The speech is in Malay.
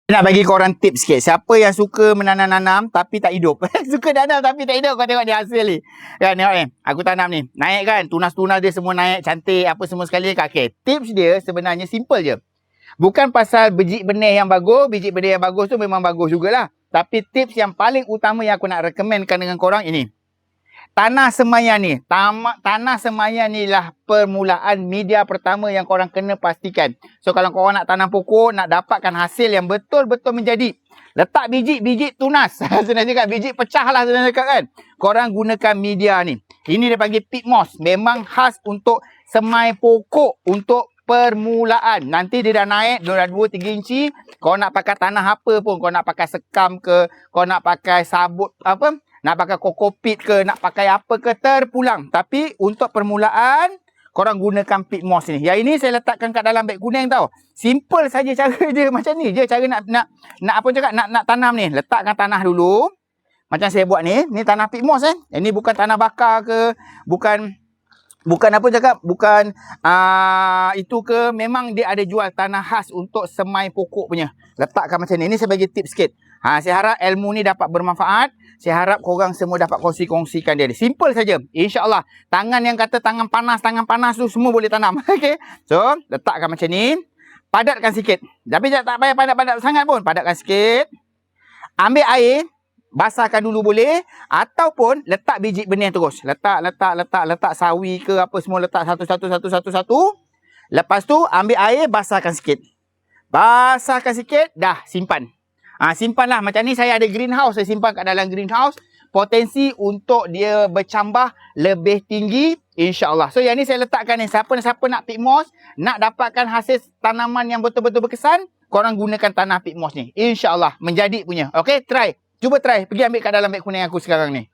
Nak bagi korang tips sikit. Siapa yang suka menanam-nanam tapi tak hidup? Suka nanam tapi tak hidup. Kau tengok dia hasil ni. Kan tengok ni. Aku tanam ni. Naik kan. Tunas-tunas dia semua naik. Cantik. Apa semua sekali. Okay. Tips dia sebenarnya simple je. Bukan pasal biji benih yang bagus. Biji benih yang bagus tu memang bagus jugalah. Tapi tips yang paling utama yang aku nak recommendkan dengan korang ini. Tanah semayan ni. Tanah semayan ni lah permulaan media pertama yang korang kena pastikan. So kalau korang nak tanam pokok, nak dapatkan hasil yang betul-betul menjadi. Letak biji tunas. Sebenarnya cakap biji pecah lah sebenarnya cakap kan. Korang gunakan media ni. Ini dia panggil peat moss. Memang khas untuk semai pokok. Untuk permulaan. Nanti dia dah naik, dia dah 2-3 inci. Kau nak pakai tanah apa pun. Kau nak pakai sekam ke. Kau nak pakai sabut apa. Nak pakai kokopit ke, nak pakai apa ke, terpulang. Tapi untuk permulaan, korang gunakan peat moss ni. Yang ini saya letakkan kat dalam beg kuning tau. Simple saja cara dia macam ni je. Cara nak apa cakap, nak tanam ni. Letakkan tanah dulu. Macam saya buat ni. Ni tanah peat moss Ini bukan tanah bakar ke, bukan apa cakap, bukan itu ke. Memang dia ada jual tanah khas untuk semai pokok punya. Letakkan macam ni. Ini saya bagi tips sikit. Saya harap ilmu ni dapat bermanfaat. Saya harap korang semua dapat kongsi-kongsikan dia. Simple saja. InsyaAllah. Tangan yang kata tangan panas tu semua boleh tanam. Okay. So, letakkan macam ni. Padatkan sikit. Tapi tak payah padat-padat sangat pun. Padatkan sikit. Ambil air. Basahkan dulu boleh. Ataupun letak biji benih terus. Letak sawi ke apa semua. Letak satu. Lepas tu ambil air. Basahkan sikit. Basahkan sikit. Dah simpan. Simpanlah. Macam ni saya ada greenhouse. Saya simpan kat dalam greenhouse. Potensi untuk dia bercambah lebih tinggi. InsyaAllah. So yang ni saya letakkan ni. Siapa nak peat moss. Nak dapatkan hasil tanaman yang betul-betul berkesan. Korang gunakan tanah peat moss ni. InsyaAllah. Menjadi punya. Okay. Try. Cuba try. Pergi ambil kat dalam beg kuning aku sekarang ni.